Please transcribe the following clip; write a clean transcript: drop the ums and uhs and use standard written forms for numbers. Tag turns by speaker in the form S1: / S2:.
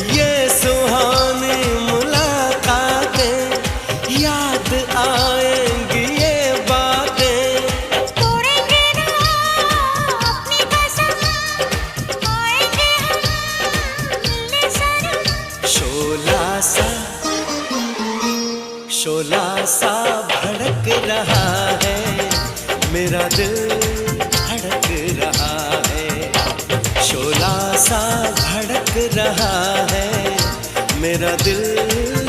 S1: ये सुहानी मुलाकातें, याद आएंगी ये बातें।
S2: तोड़ेंगे ना अपनी कसम, आएंगे हम मिलने सनम।
S1: शोला सा भड़क रहा है, मेरा दिल धड़क रहा है। शोला सा भड़क रहा है, मेरा दिल